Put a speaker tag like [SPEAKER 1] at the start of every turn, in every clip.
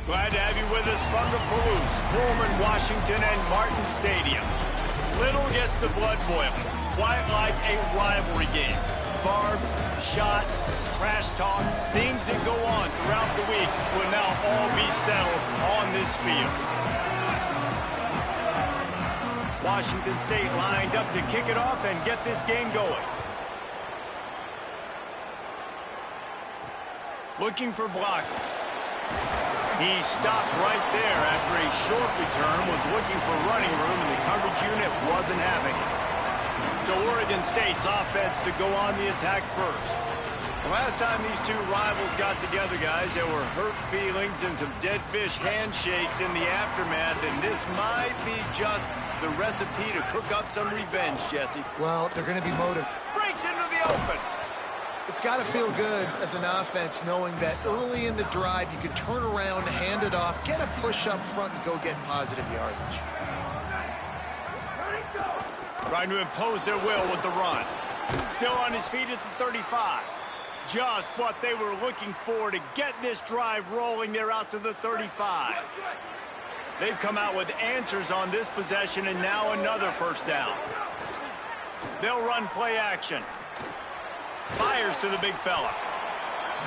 [SPEAKER 1] Glad to have you with us from the Palouse, Pullman, Washington, and Martin Stadium. Little gets the blood boiling, quite like a rivalry game. Barbs, shots, trash talk, things that go on throughout the week will now all be settled on this field. Washington State lined up to kick it off and get this game going. Looking for blockers. He stopped right there after a short return, was looking for running room, and the coverage unit wasn't having it. So Oregon State's offense to go on the attack first. The last time these two rivals got together, guys, there were hurt feelings and some dead fish handshakes in the aftermath, and this might be just the recipe to cook up some revenge, Jesse.
[SPEAKER 2] Well, they're going to be motivated.
[SPEAKER 1] Breaks into the open.
[SPEAKER 2] It's got to feel good as an offense knowing that early in the drive you can turn around, hand it off, get a push up front, and go get positive yardage.
[SPEAKER 1] Trying to impose their will with the run. Still on his feet at the 35. Just what they were looking for to get this drive rolling. They're out to the 35. They've come out with answers on this possession, and now another first down. They'll run play action. Fires to the big fella.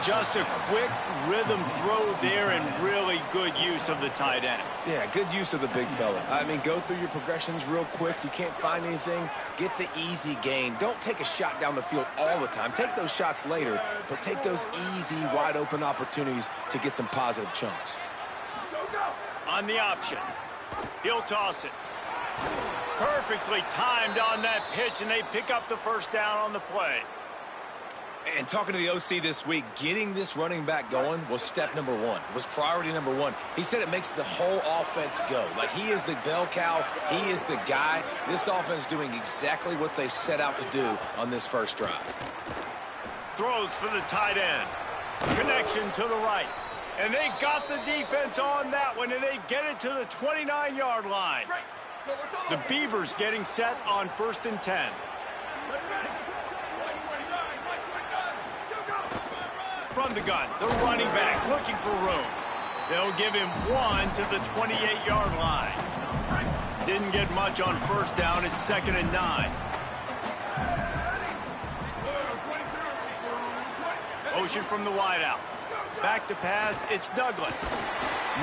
[SPEAKER 1] Just a quick rhythm throw there and really good use of the tight end.
[SPEAKER 3] Yeah, good use of the big fella. I mean, go through your progressions real quick. You can't find anything. Get the easy gain. Don't take a shot down the field all the time. Take those shots later, but take those easy, wide-open opportunities to get some positive chunks.
[SPEAKER 1] On the option. He'll toss it. Perfectly timed on that pitch, and they pick up the first down on the play.
[SPEAKER 3] And talking to the OC this week, getting this running back going was step number one. It was priority number one. He said it makes the whole offense go. Like, he is the bell cow. He is the guy. This offense doing exactly what they set out to do on this first drive.
[SPEAKER 1] Throws for the tight end. Connection to the right. And they got the defense on that one, and they get it to the 29-yard line. The Beavers getting set on 1st and 10. From the gun, the running back looking for room. They'll give him one to the 28-yard line. Didn't get much on first down. It's 2nd and 9. Motion from the wideout. Back to pass, it's Douglas.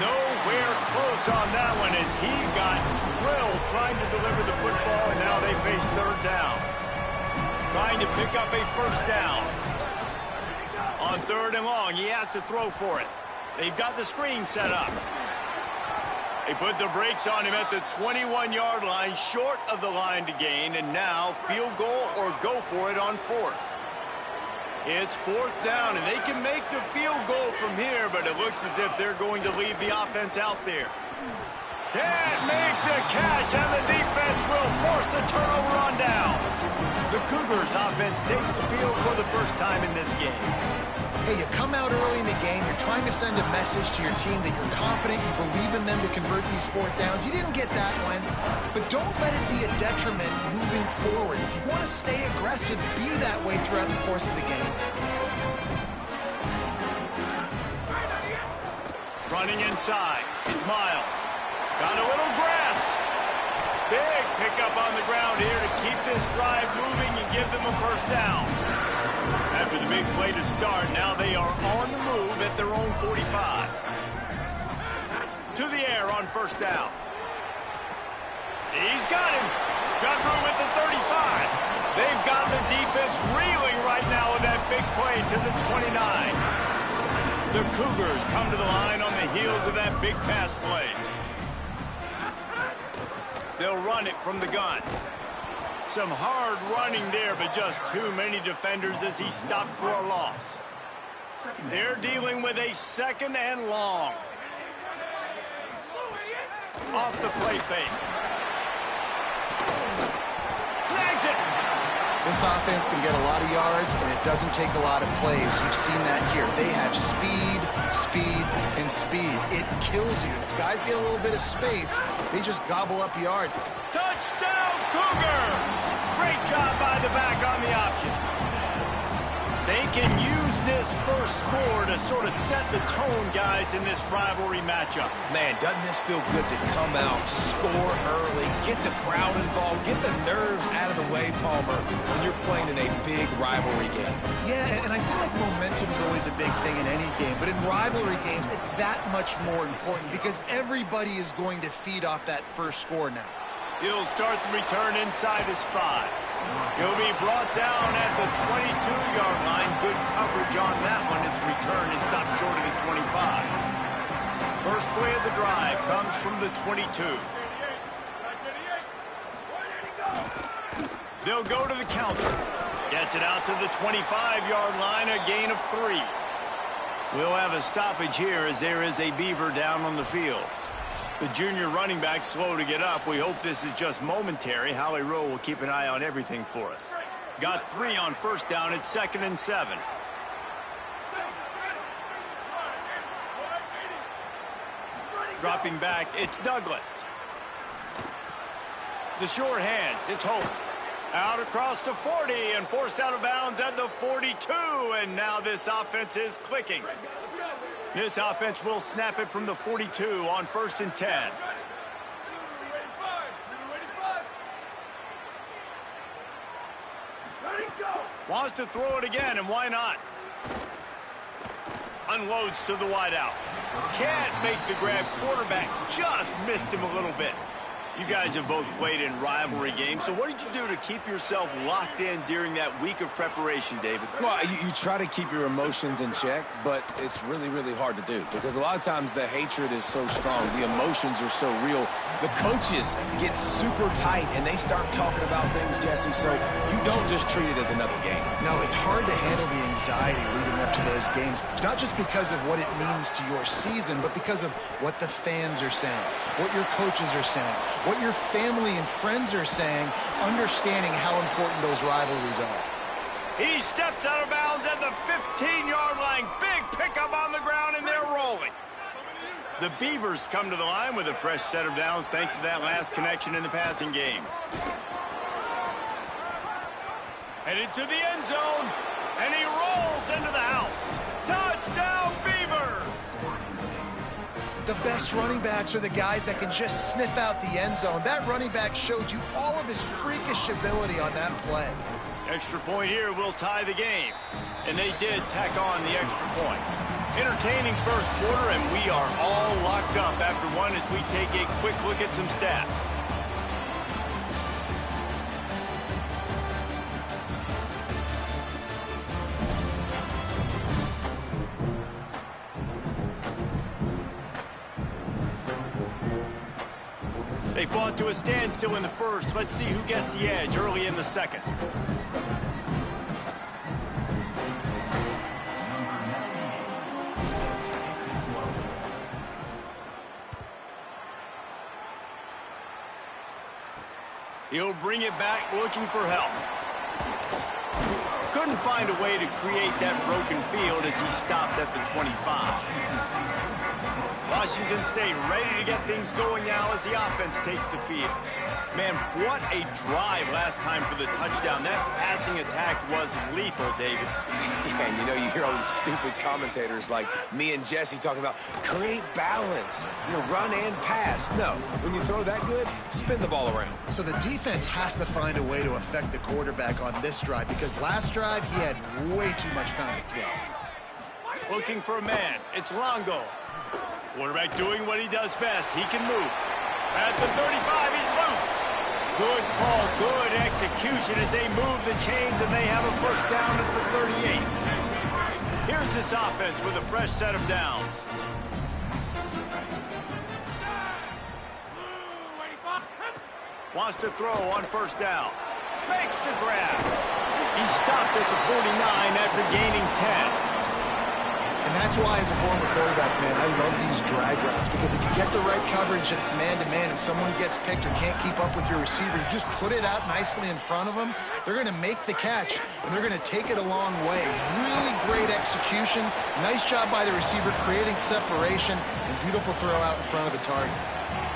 [SPEAKER 1] Nowhere close on that one as he got drilled trying to deliver the football, and now they face 3rd down. Trying to pick up a first down. On 3rd and long, he has to throw for it. They've got the screen set up. They put the brakes on him at the 21-yard line, short of the line to gain, and now field goal or go for it on 4th. It's 4th down, and they can make the field goal from here, but it looks as if they're going to leave the offense out there. Can't make the catch, and the defense will force the turnover on downs. The Cougars offense takes the field for the first time in this game.
[SPEAKER 2] Hey, you come out early in the game, you're trying to send a message to your team that you're confident, you believe in them to convert these 4th downs. You didn't get that one, but don't let it be a detriment moving forward. If you want to stay aggressive, be that way throughout the course of the game.
[SPEAKER 1] Running inside, it's Miles. Got a little grass. Big pickup on the ground here to keep this drive moving and give them a first down. After the big play to start, now they are on the move at their own 45. To the air on first down. He's got him. Got room at the 35. They've got the defense reeling right now with that big play to the 29. The Cougars come to the line on the heels of that big pass play. They'll run it from the gun. Some hard running there, but just too many defenders as he stopped for a loss. They're dealing with a 2nd and long. Off the play fake. Snags it.
[SPEAKER 2] This offense can get a lot of yards, and it doesn't take a lot of plays. You've seen that here. They have speed, and speed. It kills you. If guys get a little bit of space, they just gobble up yards.
[SPEAKER 1] Touchdown, Cougar! Great job by the back on the option. They can use this first score to sort of set the tone, guys, in this rivalry matchup.
[SPEAKER 3] Man, doesn't this feel good to come out, score early, get the crowd involved, get the nerves out of the way, Palmer, when you're playing in a big rivalry game.
[SPEAKER 2] Yeah, and I feel like momentum is always a big thing in any game, but in rivalry games, it's that much more important because everybody is going to feed off that first score now.
[SPEAKER 1] He'll start the return inside his 5. He'll be brought down at the 22-yard line. Good coverage on that one. His return is stopped short of the 25. First play of the drive comes from the 22. They'll go to the counter. Gets it out to the 25-yard line, a gain of 3. We'll have a stoppage here as there is a Beaver down on the field. The junior running back slow to get up. We hope this is just momentary. Howie Rowe will keep an eye on everything for us. Got 3 on first down. It's 2nd and 7. Dropping back, it's Douglas. The short hands, it's Hope. Out across the 40 and forced out of bounds at the 42. And now this offense is clicking. This offense will snap it from the 42 on 1st and 10. Wants to throw it again, and why not? Unloads to the wideout. Can't make the grab. Quarterback just missed him a little bit. You guys have both played in rivalry games, so what did you do to keep yourself locked in during that week of preparation, David?
[SPEAKER 3] Well, you try to keep your emotions in check, but it's really, really hard to do because a lot of times the hatred is so strong. The emotions are so real. The coaches get super tight, and they start talking about things, Jesse, so you don't just treat it as another game.
[SPEAKER 2] No, it's hard to handle the anxiety leading up to those games, not just because of what it means to your season, but because of what the fans are saying, what your coaches are saying, what your family and friends are saying, understanding how important those rivalries are.
[SPEAKER 1] He steps out of bounds at the 15-yard line. Big pickup on the ground, and they're rolling. The Beavers come to the line with a fresh set of downs thanks to that last connection in the passing game. Headed to the end zone, and he rolls into the house. Touchdown, Beavers!
[SPEAKER 2] The best running backs are the guys that can just sniff out the end zone. That running back showed you all of his freakish ability on that play.
[SPEAKER 1] Extra point here will tie the game. And they did tack on the extra point. Entertaining first quarter, and we are all locked up after one as we take a quick look at some stats. They fought to a standstill in the first. Let's see who gets the edge early in the second. He'll bring it back looking for help. Couldn't find a way to create that broken field as he stopped at the 25. Washington State ready to get things going now as the offense takes the field. Man, what a drive last time for the touchdown. That passing attack was lethal, David.
[SPEAKER 3] Yeah, and you know, you hear all these stupid commentators like me and Jesse talking about create balance, run and pass. No, when you throw that good, spin the ball around.
[SPEAKER 2] So the defense has to find a way to affect the quarterback on this drive because last drive he had way too much time to throw.
[SPEAKER 1] Looking for a man. It's Longo. Quarterback doing what he does best. He can move. At the 35, he's loose. Good call, good execution as they move the chains, and they have a first down at the 38. Here's this offense with a fresh set of downs. Wants to throw on first down. Makes the grab. He stopped at the 49 after gaining 10.
[SPEAKER 2] And that's why, as a former quarterback, man, I love these drag routes because if you get the right coverage and it's man-to-man and someone gets picked or can't keep up with your receiver, you just put it out nicely in front of them. They're going to make the catch, and they're going to take it a long way. Really great execution. Nice job by the receiver creating separation and beautiful throw out in front of the target.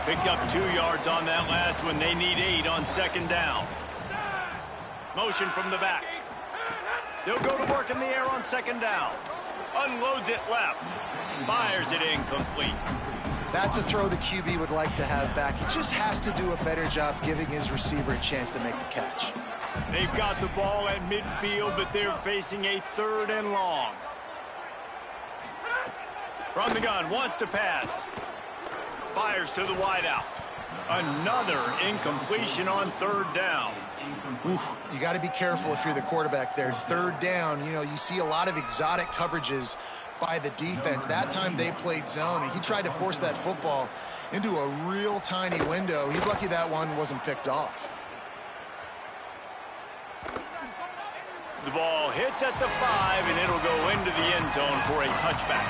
[SPEAKER 1] Picked up 2 yards on that last one. They need 8 on second down. Motion from the back. They'll go to work in the air on second down. Unloads it left. Fires it incomplete.
[SPEAKER 2] That's a throw the QB would like to have back. He just has to do a better job giving his receiver a chance to make the catch.
[SPEAKER 1] They've got the ball at midfield, but they're facing a 3rd and long. From the gun, wants to pass. Fires to the wideout. Another incompletion on 3rd down.
[SPEAKER 2] Oof, you got to be careful if you're the quarterback there. 3rd down, you know, you see a lot of exotic coverages by the defense. That time they played zone, and he tried to force that football into a real tiny window. He's lucky that one wasn't picked off.
[SPEAKER 1] The ball hits at the 5, and it'll go into the end zone for a touchback.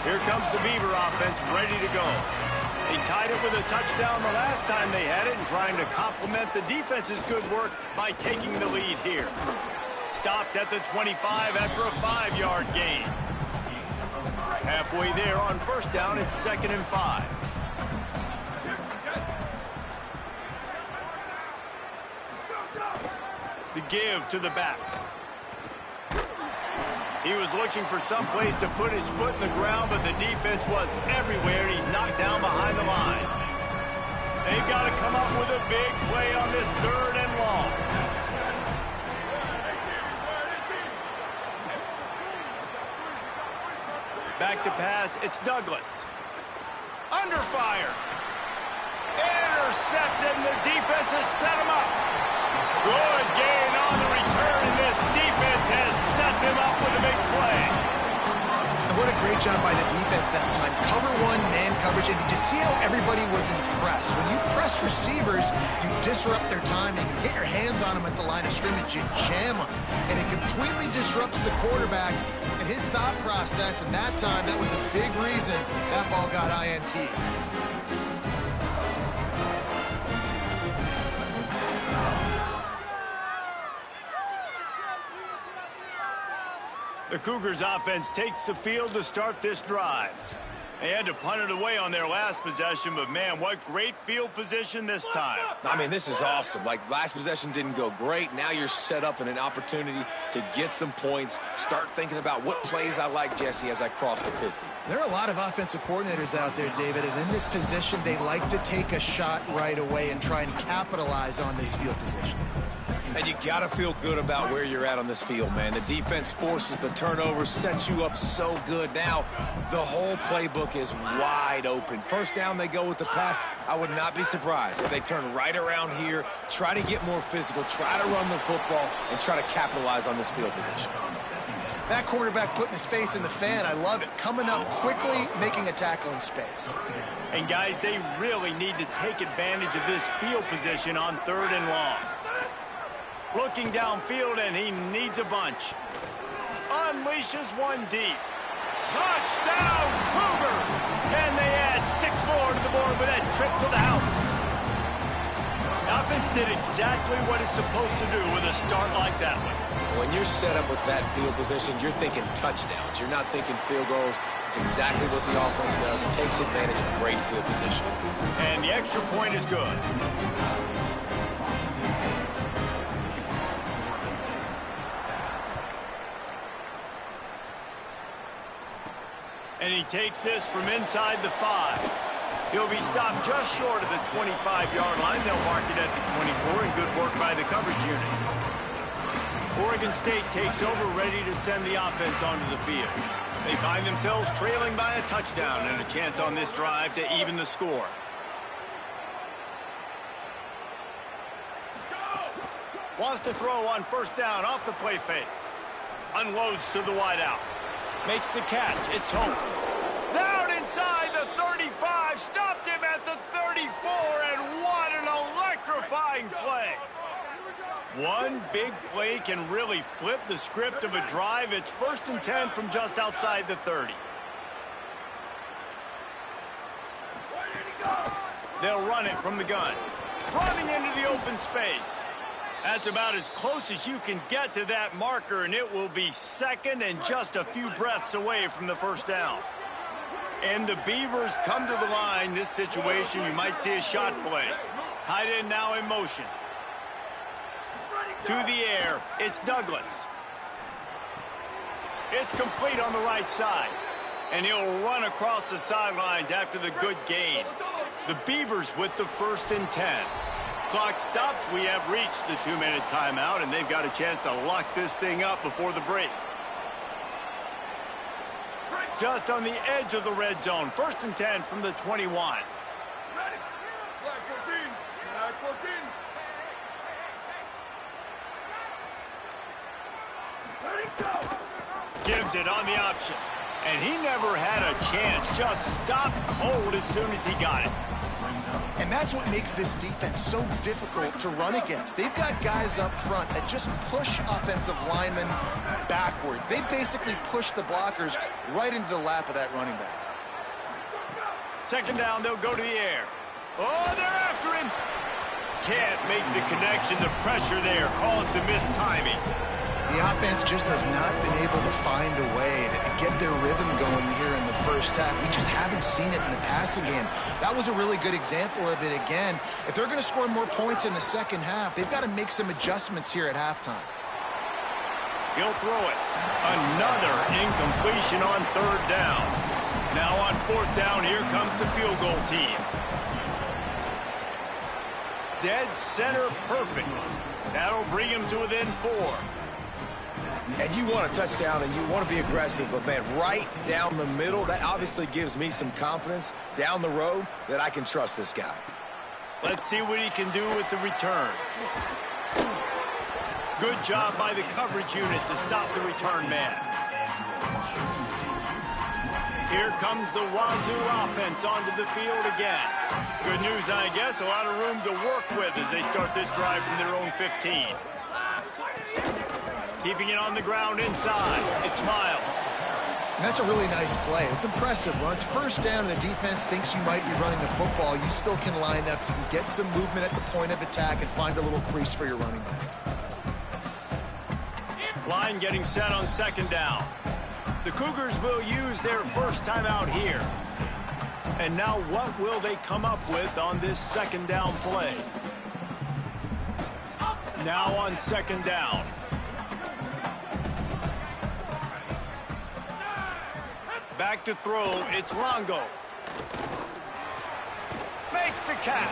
[SPEAKER 1] Here comes the Beaver offense ready to go. They tied it with a touchdown the last time they had it and trying to complement the defense's good work by taking the lead here. Stopped at the 25 after a 5-yard gain. Halfway there on 1st down, it's 2nd and 5. The give to the back. He was looking for some place to put his foot in the ground, but the defense was everywhere, and he's knocked down behind the line. They've got to come up with a big play on this 3rd and long. Back to pass, it's Douglas. Under fire. Intercepted, and the defense has set him up. Good gain on the return, and this defense has set them up with a big play.
[SPEAKER 2] And what a great job by the defense that time. Cover 1, man coverage, and did you see how everybody was impressed? When you press receivers, you disrupt their timing. You get your hands on them at the line of scrimmage, you jam them, and it completely disrupts the quarterback and his thought process, and that time, that was a big reason that ball got INT.
[SPEAKER 1] The Cougars offense takes the field to start this drive. They had to punt it away on their last possession, but man, what great field position this time.
[SPEAKER 3] I mean, this is awesome. Like, last possession didn't go great. Now you're set up in an opportunity to get some points. Start thinking about what plays I like, Jesse, as I cross the 50.
[SPEAKER 2] There are a lot of offensive coordinators out there, David, and in this position, they like to take a shot right away and try and capitalize on this field position.
[SPEAKER 3] And you got to feel good about where you're at on this field, man. The defense forces the turnovers, sets you up so good. Now, the whole playbook is wide open. 1st down, they go with the pass. I would not be surprised if they turn right around here, try to get more physical, try to run the football, and try to capitalize on this field position.
[SPEAKER 2] That quarterback putting his face in the fan, I love it. Coming up quickly, making a tackle in space.
[SPEAKER 1] And guys, they really need to take advantage of this field position on 3rd and long. Looking downfield, and he needs a bunch. Unleashes one deep. Touchdown, Cougars! And they add 6 more to the board with that trip to the house. The offense did exactly what it's supposed to do with a start like that one.
[SPEAKER 3] When you're set up with that field position, you're thinking touchdowns. You're not thinking field goals. It's exactly what the offense does. Takes advantage of great field position.
[SPEAKER 1] And the extra point is good. And he takes this from inside the 5. He'll be stopped just short of the 25-yard line. They'll mark it at the 24, and good work by the coverage unit. Oregon State takes over, ready to send the offense onto the field. They find themselves trailing by a touchdown and a chance on this drive to even the score. Wants to throw on 1st down off the play fake. Unloads to the wideout. Makes the catch. It's home. Down inside the 35. Stopped him at the 34. And what an electrifying play. One big play can really flip the script of a drive. It's 1st and 10 from just outside the 30. They'll run it from the gun. Running into the open space. That's about as close as you can get to that marker, and it will be 2nd and just a few breaths away from the 1st down. And the Beavers come to the line. This situation, you might see a shot play. Tight end now in motion. To the air, it's Douglas. It's complete on the right side. And he'll run across the sidelines after the good gain. The Beavers with the 1st and 10. Clock stops. We have reached the 2-minute timeout, and they've got a chance to lock this thing up before the break. Just on the edge of the red zone. 1st and 10 from the 21.
[SPEAKER 4] Ready. Flag 14. Flag 14. Ready, go.
[SPEAKER 1] Gives it on the option. And he never had a chance. Just stopped cold as soon as he got it.
[SPEAKER 2] And that's what makes this defense so difficult to run against. They've got guys up front that just push offensive linemen backwards. They basically push the blockers right into the lap of that running back.
[SPEAKER 1] 2nd down, they'll go to the air. Oh, they're after him. Can't make the connection. The pressure there caused the missed timing.
[SPEAKER 2] The offense just has not been able to find a way to get their rhythm going here in the first half. We just haven't seen it in the passing game. That was a really good example of it again. If they're going to score more points in the second half, they've got to make some adjustments here at halftime.
[SPEAKER 1] He'll throw it. Another incompletion on 3rd down. Now on 4th down, here comes the field goal team. Dead center perfect. That'll bring him to within 4.
[SPEAKER 3] And you want a touchdown and you want to be aggressive, but, man, right down the middle, that obviously gives me some confidence down the road that I can trust this guy.
[SPEAKER 1] Let's see what he can do with the return. Good job by the coverage unit to stop the return man. Here comes the Wazoo offense onto the field again. Good news, I guess, a lot of room to work with as they start this drive from their own 15. Keeping it on the ground inside. It's Miles.
[SPEAKER 2] And that's a really nice play. It's impressive. When it's 1st down and the defense thinks you might be running the football, you still can line up. You can get some movement at the point of attack and find a little crease for your running back.
[SPEAKER 1] Line getting set on 2nd down. The Cougars will use their 1st timeout here. And now what will they come up with on this 2nd down play? Now on 2nd down. Back to throw, it's Longo. Makes the catch.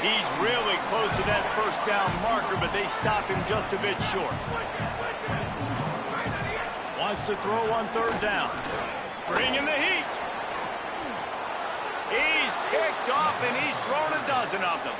[SPEAKER 1] He's really close to that 1st down marker, but they stop him just a bit short. Wants to throw on 3rd down. Bringing the heat. He's picked off, and he's thrown a dozen of them.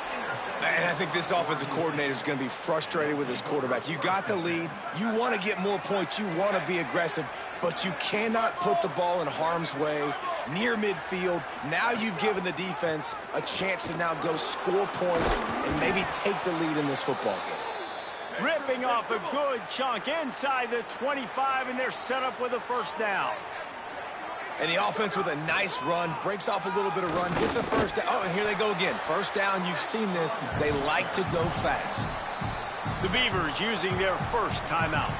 [SPEAKER 3] And I think this offensive coordinator is going to be frustrated with his quarterback. You got the lead. You want to get more points. You want to be aggressive, but you cannot put the ball in harm's way near midfield. Now you've given the defense a chance to now go score points and maybe take the lead in this football game.
[SPEAKER 1] Ripping off a good chunk inside the 25, and they're set up with a 1st down.
[SPEAKER 3] And the offense with a nice run, breaks off a little bit of run, gets a 1st down. Oh, and here they go again. 1st down, you've seen this. They like to go fast.
[SPEAKER 1] The Beavers using their 1st timeout.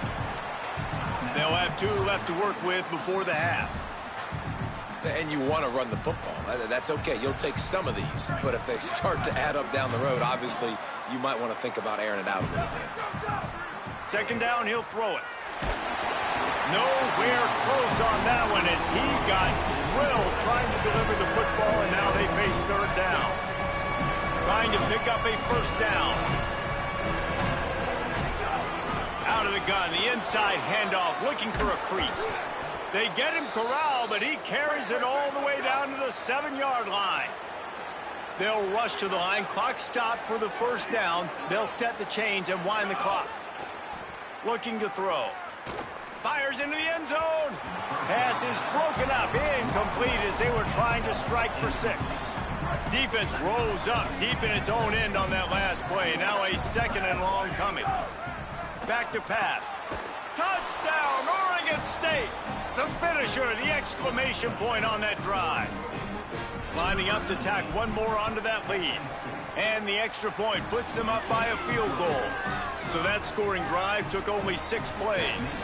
[SPEAKER 1] They'll have 2 left to work with before the half.
[SPEAKER 3] And you want to run the football. That's okay. You'll take some of these. But if they start to add up down the road, obviously, you might want to think about airing it out a little bit.
[SPEAKER 1] 2nd down, he'll throw it. Nowhere close on that one as he got drilled trying to deliver the football, and now they face 3rd down. Trying to pick up a 1st down. Out of the gun, the inside handoff, looking for a crease. They get him corralled, but he carries it all the way down to the 7-yard line. They'll rush to the line. Clock stopped for the 1st down. They'll set the chains and wind the clock. Looking to throw. Fires into the end zone. Pass is broken up, incomplete as they were trying to strike for 6. Defense rose up deep in its own end on that last play. Now a 2nd and long coming. Back to pass. Touchdown, Oregon State. The finisher, the exclamation point on that drive. Lining up to tack one more onto that lead. And the extra point puts them up by a field goal. So that scoring drive took only 6 plays.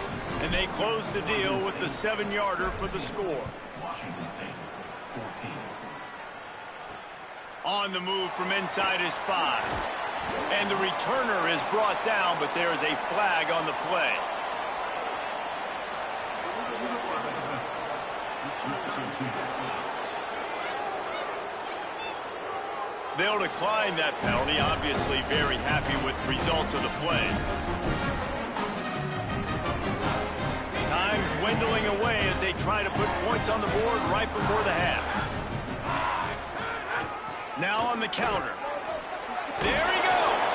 [SPEAKER 1] And they closed the deal with the 7-yarder for the score. On the move from inside his 5. And the returner is brought down, but there is a flag on the play. They'll decline that penalty, obviously very happy with the results of the play. Time dwindling away as they try to put points on the board right before the half. Now on the counter. There he goes.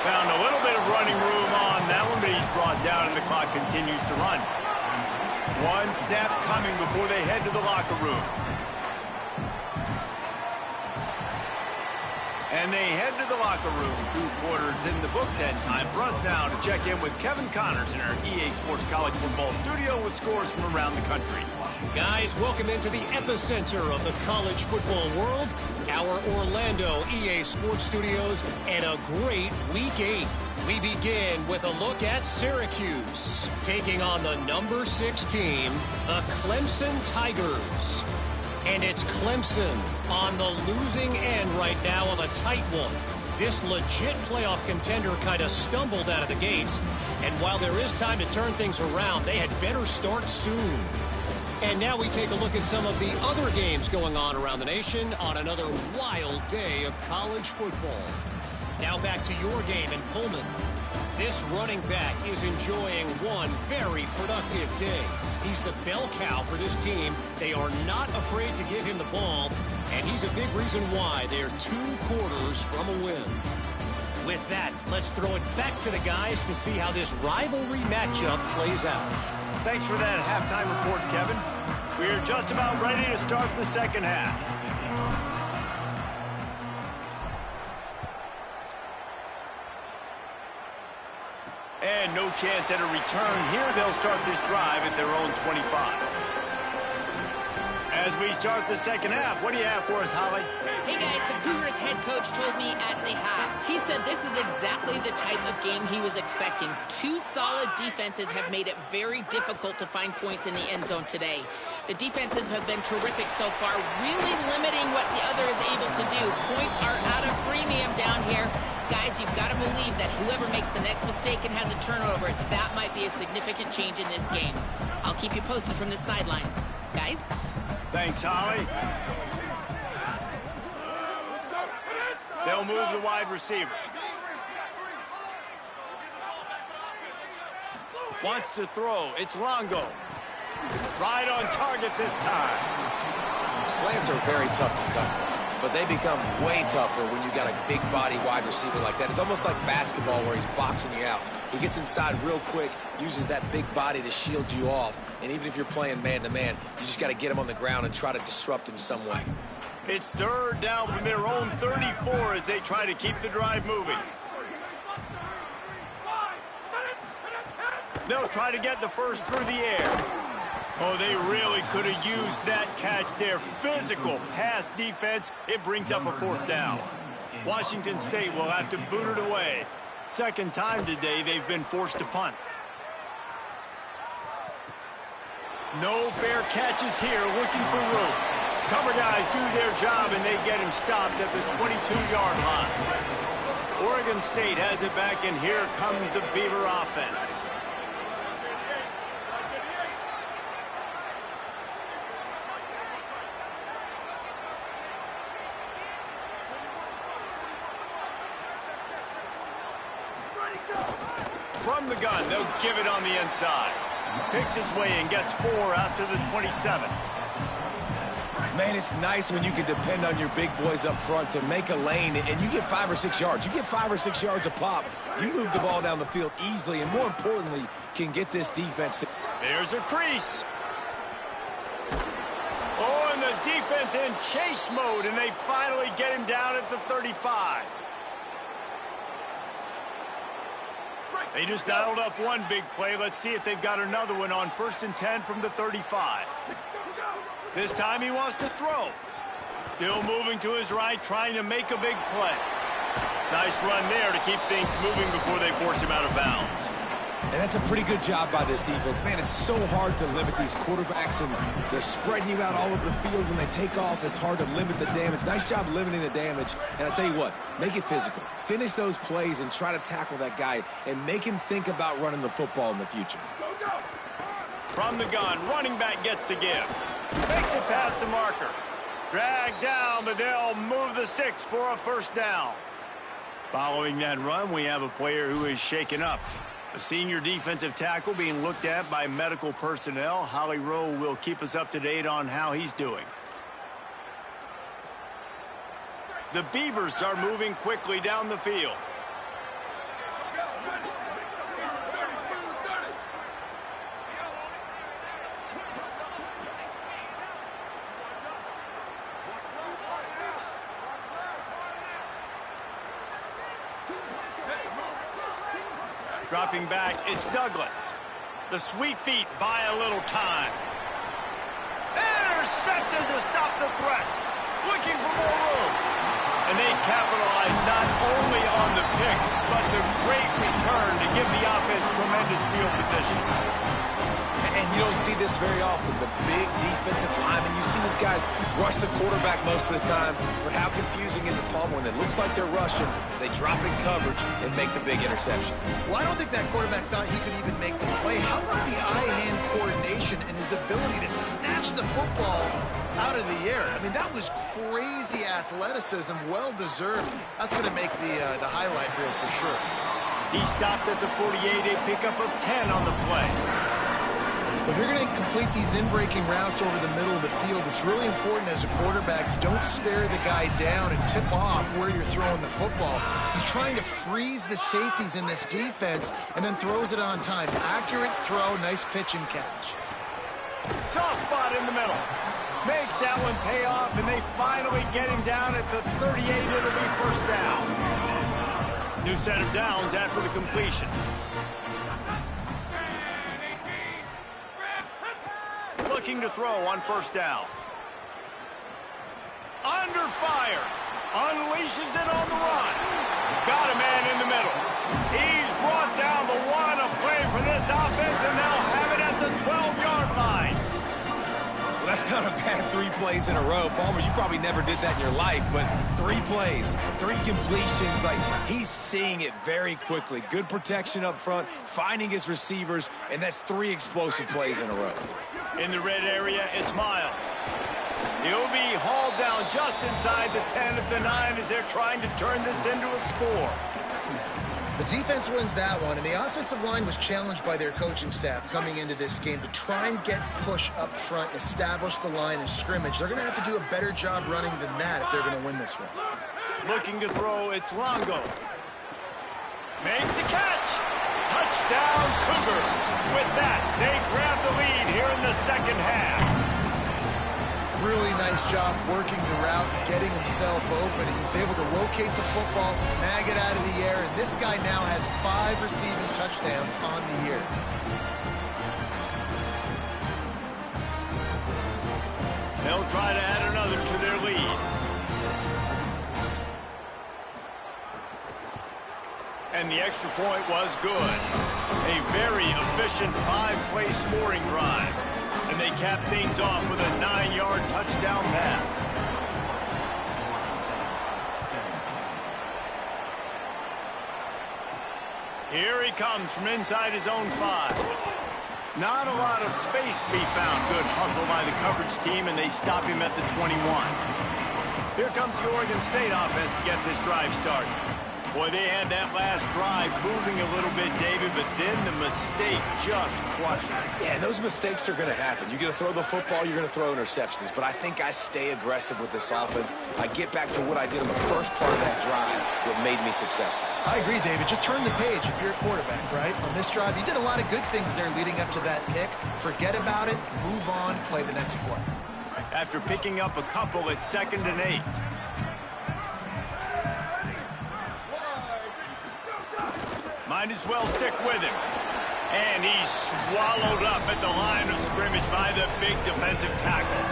[SPEAKER 1] Found a little bit of running room on that one, but he's brought down and the clock continues to run. One snap coming before they head to the locker room. And they head to the locker room, 2 quarters in the books, and time for us now to check in with Kevin Connors in our EA Sports College Football Studio with scores from around the country.
[SPEAKER 5] Guys, welcome into the epicenter of the college football world, our Orlando EA Sports Studios, and a great Week 8. We begin with a look at Syracuse, taking on the number 6 team, the Clemson Tigers. And it's Clemson on the losing end right now of a tight one. This legit playoff contender kind of stumbled out of the gates, and while there is time to turn things around, they had better start soon. And now we take a look at some of the other games going on around the nation on another wild day of college football. Now back to your game in Pullman. This running back is enjoying one very productive day. He's the bell cow for this team. They are not afraid to give him the ball, and he's a big reason why they're 2 quarters from a win. With that, let's throw it back to the guys to see how this rivalry matchup plays out.
[SPEAKER 1] Thanks for that halftime report, Kevin. We're just about ready to start the second half. And no chance at a return here. They'll start this drive at their own 25. As we start the second half, what do you have for us, Holly?
[SPEAKER 6] Hey guys, the Cougars head coach told me at the half. He said this is exactly the type of game he was expecting. 2 solid defenses have made it very difficult to find points in the end zone today. The defenses have been terrific so far, really limiting what the other is able to do. Points are at a premium down here. Guys, you've got to believe that whoever makes the next mistake and has a turnover, that might be a significant change in this game. I'll keep you posted from the sidelines. Guys?
[SPEAKER 1] Thanks, Holly. They'll move the wide receiver. Wants to throw. It's Longo. Right on target this time.
[SPEAKER 3] Slants are very tough to cut, but they become way tougher when you got a big body wide receiver like that. It's almost like basketball where he's boxing you out. He gets inside real quick, uses that big body to shield you off, and even if you're playing man-to-man, you just got to get him on the ground and try to disrupt him some way.
[SPEAKER 1] It's third down from their own 34 as they try to keep the drive moving. They'll try to get the first through the air. Oh, they really could have used that catch there. Physical pass defense. It brings up a 4th down. Washington State will have to boot it away. Second time today they've been forced to punt. No fair catches here, looking for room. Cover guys do their job, and they get him stopped at the 22-yard line. Oregon State has it back, and here comes the Beaver offense. From the gun, they'll give it on the inside. Picks his way and gets 4 out to the 27.
[SPEAKER 3] Man, it's nice when you can depend on your big boys up front to make a lane, and you get 5 or 6 yards. You get 5 or 6 yards a pop. You move the ball down the field easily, and more importantly, can get this defense to...
[SPEAKER 1] There's a crease. Oh, and the defense in chase mode, and they finally get him down at the 35. They just dialed up one big play. Let's see if they've got another one on 1st and 10 from the 35. This time he wants to throw. Still moving to his right, trying to make a big play. Nice run there to keep things moving before they force him out of bounds.
[SPEAKER 3] And that's a pretty good job by this defense. Man, it's so hard to limit these quarterbacks, and they're spreading you out all over the field. When they take off, it's hard to limit the damage. Nice job limiting the damage. And I tell you what, make it physical. Finish those plays and try to tackle that guy and make him think about running the football in the future.
[SPEAKER 1] From the gun, running back gets to give. Makes it past the marker. Dragged down, but they'll move the sticks for a first down. Following that run, we have a player who is shaken up. A senior defensive tackle being looked at by medical personnel. Holly Rowe will keep us up to date on how he's doing. The Beavers are moving quickly down the field. Dropping back, it's Douglas. The sweet feet buy a little time. Intercepted to stop the threat. Looking for more room. And they capitalize not only on the pick, but the great return to give the offense tremendous field position.
[SPEAKER 3] And you don't see this very often. The big defensive linemen, you see these guys rush the quarterback most of the time, but how confusing is it, Palmer, when it looks like they're rushing, they drop in coverage and make the big interception?
[SPEAKER 2] Well, I don't think that quarterback thought he could even make the play. How about the eye-hand coordination and his ability to snatch the football out of the air? I mean, that was crazy athleticism, well-deserved. That's going to make the highlight reel for sure.
[SPEAKER 1] He stopped at the 48, a pickup of 10 on the play.
[SPEAKER 2] If you're going to complete these in-breaking routes over the middle of the field, it's really important as a quarterback you don't stare the guy down and tip off where you're throwing the football. He's trying to freeze the safeties in this defense and then throws it on time. Accurate throw, nice pitch and catch.
[SPEAKER 1] Soft spot in the middle. Makes that one pay off, and they finally get him down at the 38. It'll be first down. New set of downs after the completion. Looking to throw on first down. Under fire. Unleashes it on the run. Got a man in the middle. He's brought down the one. A play for this offense, and they'll have it at the 12-yard line.
[SPEAKER 3] Well, that's not a bad 3 plays in a row. Palmer, you probably never did that in your life, but 3 plays, 3 completions. Like, he's seeing it very quickly. Good protection up front, finding his receivers, and that's 3 explosive plays in a row.
[SPEAKER 1] In the red area, it's Miles. He'll be hauled down just inside the 10 of the 9 as they're trying to turn this into a score.
[SPEAKER 2] The defense wins that one, and the offensive line was challenged by their coaching staff coming into this game to try and get push up front and establish the line of scrimmage. They're going to have to do a better job running than that if they're going to win this one.
[SPEAKER 1] Looking to throw, it's Longo. Makes the catch. Touchdown, Cougars. With that, they grab the lead here in the second half.
[SPEAKER 2] Really nice job working the route, getting himself open. He was able to locate the football, snag it out of the air, and this guy now has 5 receiving touchdowns on the year.
[SPEAKER 1] They'll try to add another to their lead. And the extra point was good. A very efficient 5-play scoring drive. And they cap things off with a 9-yard touchdown pass. Here he comes from inside his own 5. Not a lot of space to be found. Good hustle by the coverage team, and they stop him at the 21. Here comes the Oregon State offense to get this drive started. Boy, they had that last drive moving a little bit, David, but then the mistake just crushed it.
[SPEAKER 3] Yeah, those mistakes are going to happen. You're going to throw the football, you're going to throw interceptions. But I think I stay aggressive with this offense. I get back to what I did in the first part of that drive that made me successful.
[SPEAKER 2] I agree, David. Just turn the page if you're a quarterback, right? On this drive, you did a lot of good things there leading up to that pick. Forget about it, move on, play the next play.
[SPEAKER 1] After picking up a couple, it's 2nd and 8. Might as well stick with him. And he's swallowed up at the line of scrimmage by the big defensive tackle.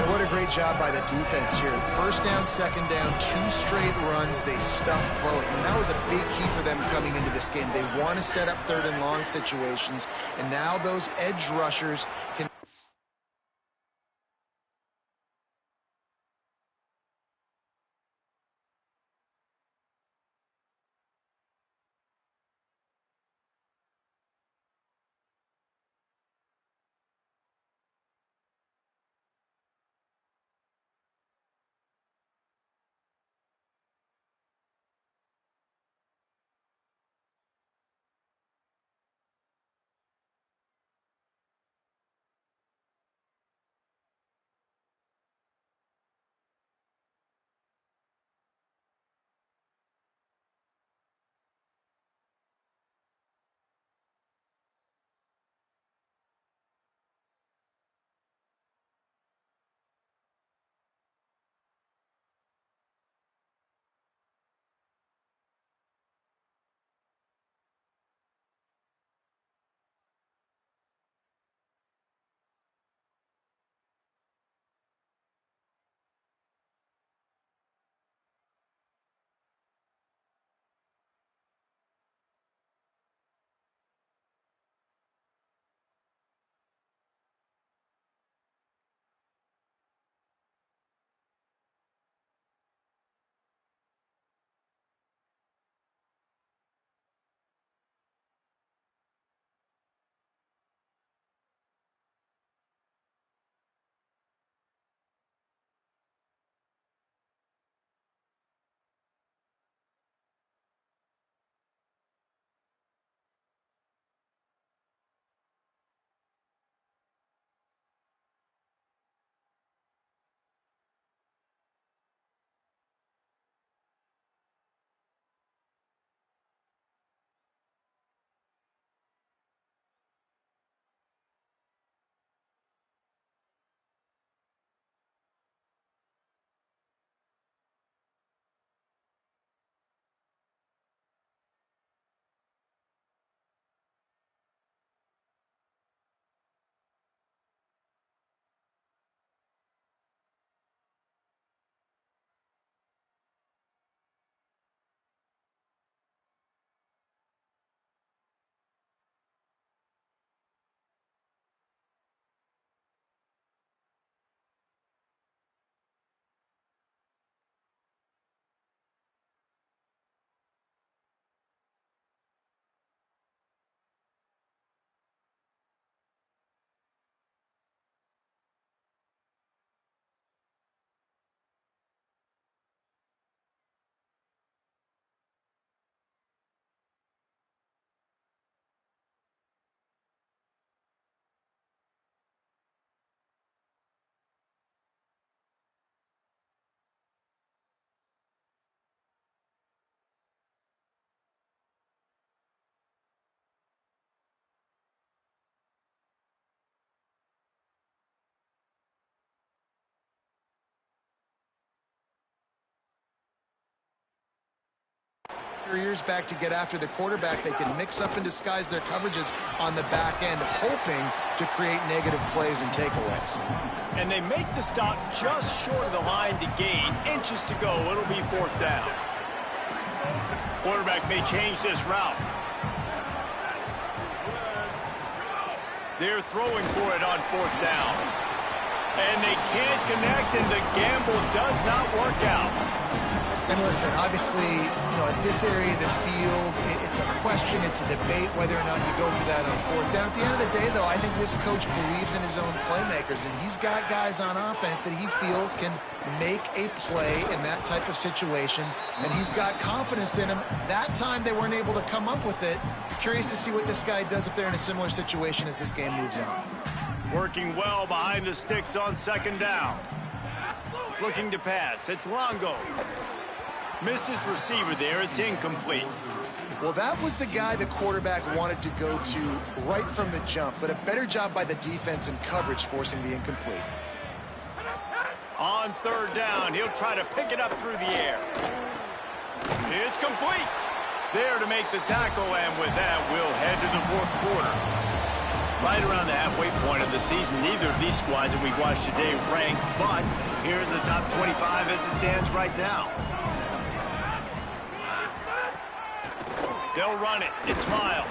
[SPEAKER 2] And what a great job by the defense here. First down, second down, 2 straight runs. They stuffed both. And that was a big key for them coming into this game. They want to set up 3rd and long situations. And now those edge rushers can Years back to get after the quarterback. They can mix up and disguise their coverages on the back end, hoping to create negative plays and takeaways.
[SPEAKER 1] And they make the stop just short of the line to gain. Inches to go. It'll be 4th down. Quarterback may change this route. They're throwing for it on 4th down. And they can't connect, and the gamble does not work out.
[SPEAKER 2] And listen, obviously, at this area of the field, it's a question, it's a debate whether or not you go for that on 4th down. At the end of the day, though, I think this coach believes in his own playmakers, and he's got guys on offense that he feels can make a play in that type of situation, and he's got confidence in them. That time they weren't able to come up with it. Curious to see what this guy does if they're in a similar situation as this game moves on.
[SPEAKER 1] Working well behind the sticks on 2nd down. Looking to pass. It's Longo. Missed his receiver there. It's incomplete.
[SPEAKER 2] Well, that was the guy the quarterback wanted to go to right from the jump, but a better job by the defense in coverage forcing the incomplete.
[SPEAKER 1] On 3rd down, he'll try to pick it up through the air. It's complete. There to make the tackle, and with that, we'll head to the 4th quarter. Right around the halfway point of the season, neither of these squads that we've watched today rank, but here's the top 25 as it stands right now. They'll run it. It's Miles.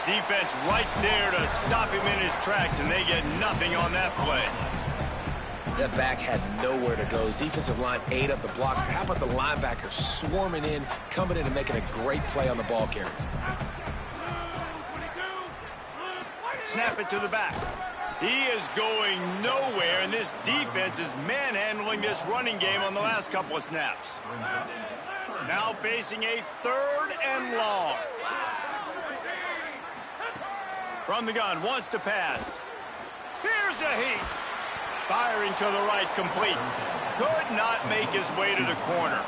[SPEAKER 1] Defense right there to stop him in his tracks, and they get nothing on that play.
[SPEAKER 3] That back had nowhere to go. Defensive line ate up the blocks, but how about the linebacker swarming in, coming in and making a great play on the ball carrier?
[SPEAKER 1] Snap it to the back. He is going nowhere, and this defense is manhandling this running game on the last couple of snaps. Now facing a 3rd and long. From the gun, wants to pass. Here's a heat. Firing to the right, complete. Could not make his way to the corner.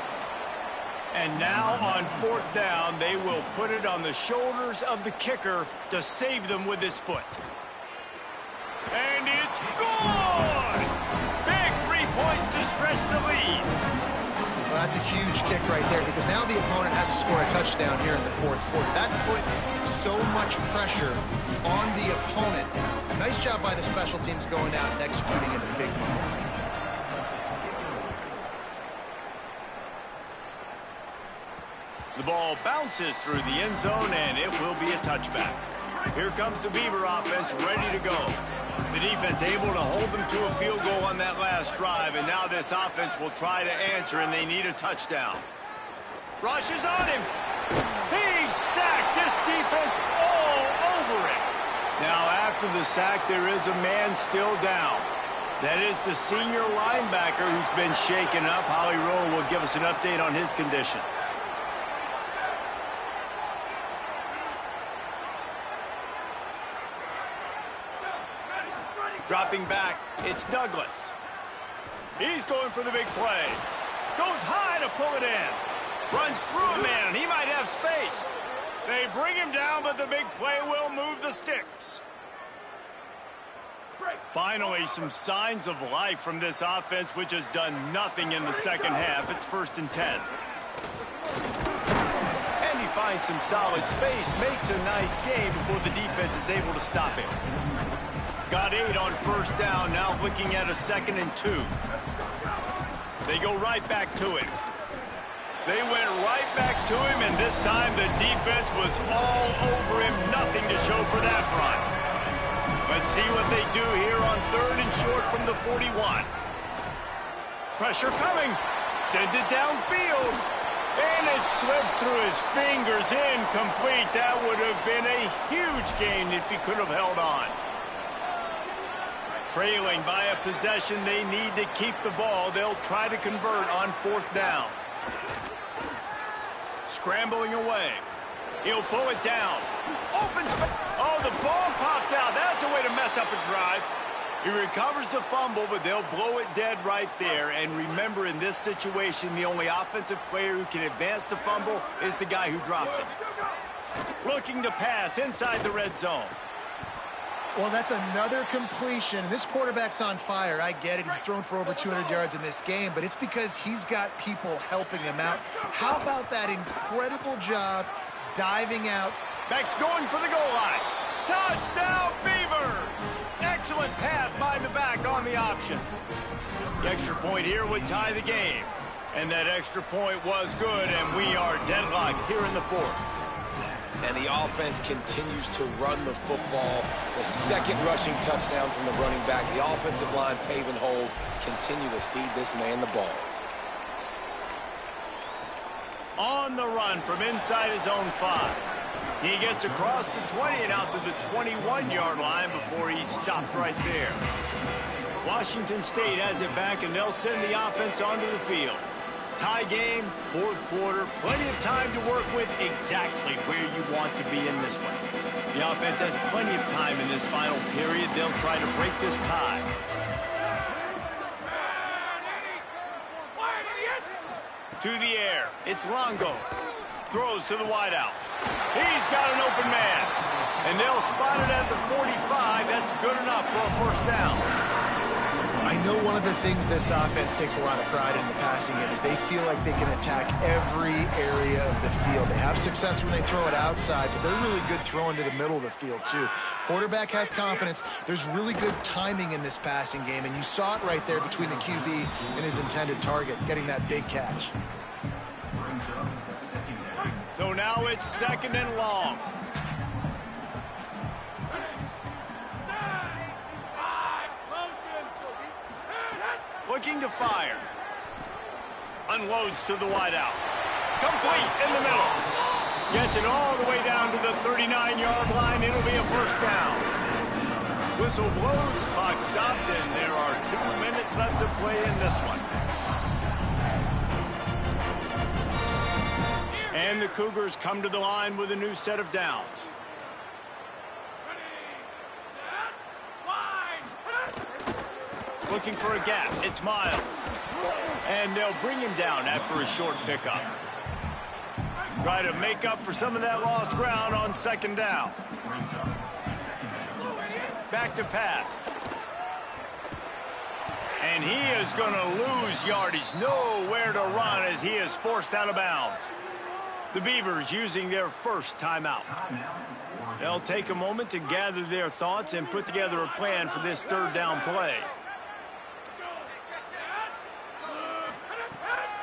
[SPEAKER 1] And now on 4th down, they will put it on the shoulders of the kicker to save them with his foot. And it's good! Big 3 points to stretch the lead.
[SPEAKER 2] Well, that's a huge kick right there because now the opponent has to score a touchdown here in the 4th quarter. That put so much pressure on the opponent. Nice job by the special teams going out and executing in a big moment.
[SPEAKER 1] The ball bounces through the end zone, and it will be a touchback. Here comes the Beaver offense ready to go. The defense able to hold them to a field goal on that last drive, and now this offense will try to answer, and they need a touchdown. Rushes on him. He's sacked. This defense all over it. Now after the sack, there is a man still down. That is the senior linebacker who's been shaken up. Holly Rowe will give us an update on his condition. Dropping back, it's Douglas. He's going for the big play. Goes high to pull it in. Runs through a man. He might have space. They bring him down, but the big play will move the sticks. Finally, some signs of life from this offense, which has done nothing in the 2nd half. It's 1st and 10. And he finds some solid space, makes a nice game before the defense is able to stop him. Got 8 on 1st down, now looking at a 2nd and 2. They go right back to him. They went right back to him, and this time the defense was all over him. Nothing to show for that run. Let's see what they do here on 3rd and short from the 41. Pressure coming. Sends it downfield. And it slips through his fingers, incomplete. That would have been a huge gain if he could have held on. Trailing by a possession, they need to keep the ball. They'll try to convert on 4th down. Scrambling away. He'll pull it down. Open space. Oh, the ball popped out. That's a way to mess up a drive. He recovers the fumble, but they'll blow it dead right there. And remember, in this situation, the only offensive player who can advance the fumble is the guy who dropped it. Looking to pass inside the red zone.
[SPEAKER 2] Well, that's another completion. This quarterback's on fire. I get it. He's thrown for over 200 yards in this game, but it's because he's got people helping him out. How about that incredible job diving out?
[SPEAKER 1] Beck's going for the goal line. Touchdown, Beavers! Excellent pass by the back on the option. The extra point here would tie the game. And that extra point was good, and we are deadlocked here in the fourth.
[SPEAKER 3] And the offense continues to run the football. The second rushing touchdown from the running back. The offensive line paving holes. Continue to feed this man the ball.
[SPEAKER 1] On the run from inside his own 5. He gets across the 20 and out to the 21-yard line before he's stopped right there. Washington State has it back, and they'll send the offense onto the field. Tie game, fourth quarter, plenty of time to work with, exactly where you want to be in this one. The offense has plenty of time in this final period. They'll try to break this tie. To the air, it's Longo. Throws to the wideout. He's got an open man. And they'll spot it at the 45. That's good enough for a first down.
[SPEAKER 2] I know one of the things this offense takes a lot of pride in the passing game is they feel like they can attack every area of the field. They have success when they throw it outside, but they're really good throwing to the middle of the field too. Quarterback has confidence. There's really good timing in this passing game, and you saw it right there between the QB and his intended target, getting that big catch.
[SPEAKER 1] So now it's second and long. Looking to fire. Unloads to the wideout. Complete in the middle. Gets it all the way down to the 39-yard line. It'll be a first down. Whistle blows, clock stops, and there are 2 minutes left to play in this one. And the Cougars come to the line with a new set of downs. Looking for a gap. It's Miles. And they'll bring him down after a short pickup. Try to make up for some of that lost ground on second down. Back to pass. And he is going to lose yardage. Nowhere to run as he is forced out of bounds. The Beavers using their first timeout. They'll take a moment to gather their thoughts and put together a plan for this third down play.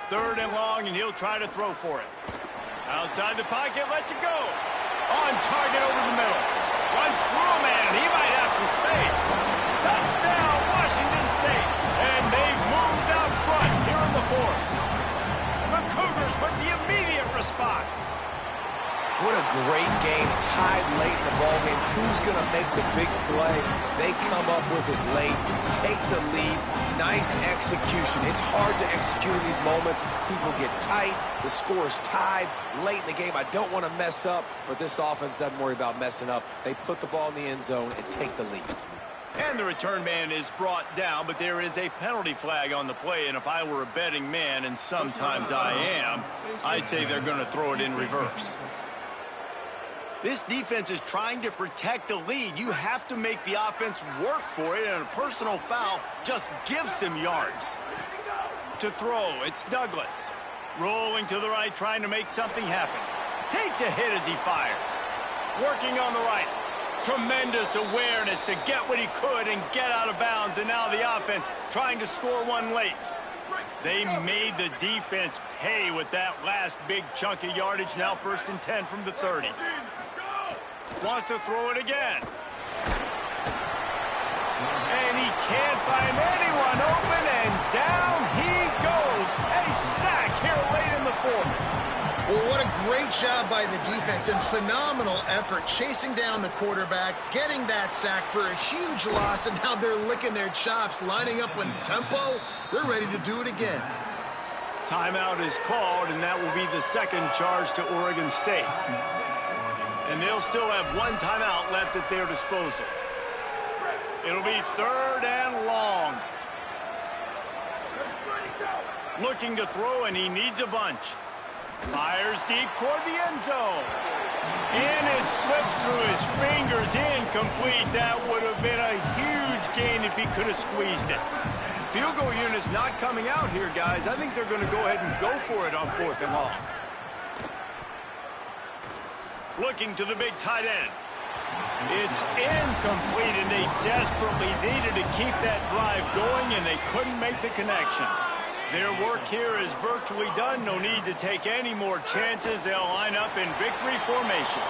[SPEAKER 1] Third and long, and he'll try to throw for it. Outside the pocket, lets it go. On target over the middle. Runs through a man. He might have some space. Touchdown, Washington State. And they've moved out front here in the fourth. The Cougars with the immediate response.
[SPEAKER 3] What a great game, tied late in the ballgame. Who's going to make the big play? They come up with it late, take the lead. Nice execution. It's hard to execute in these moments. People get tight. The score is tied late in the game. I don't want to mess up, but this offense doesn't worry about messing up. They put the ball in the end zone and take the lead.
[SPEAKER 1] And the return man is brought down, but there is a penalty flag on the play, and if I were a betting man, and sometimes I am, I'd say they're going to throw it in reverse. This defense is trying to protect the lead. You have to make the offense work for it, and a personal foul just gives them yards. To throw, it's Douglas. Rolling to the right, trying to make something happen. Takes a hit as he fires. Working on the right. Tremendous awareness to get what he could and get out of bounds, and now the offense trying to score one late. They made the defense pay with that last big chunk of yardage. Now 1st and 10 from the 30. Wants to throw it again. And he can't find anyone open, and down he goes. A sack here late in the fourth.
[SPEAKER 2] Well, what a great job by the defense and phenomenal effort chasing down the quarterback, getting that sack for a huge loss, and now they're licking their chops, lining up in tempo. They're ready to do it again.
[SPEAKER 1] Timeout is called, and that will be the second charge to Oregon State. And they'll still have one timeout left at their disposal. It'll be 3rd and long. Looking to throw, and he needs a bunch. Fires deep toward the end zone. And it slips through his fingers, incomplete. That would have been a huge gain if he could have squeezed it.
[SPEAKER 7] Field goal unit's not coming out here, guys. I think they're going to go ahead and go for it on 4th and long.
[SPEAKER 1] Looking to the big tight end. It's incomplete, and they desperately needed to keep that drive going, and they couldn't make the connection. Their work here is virtually done. No need to take any more chances. They'll line up in victory formation.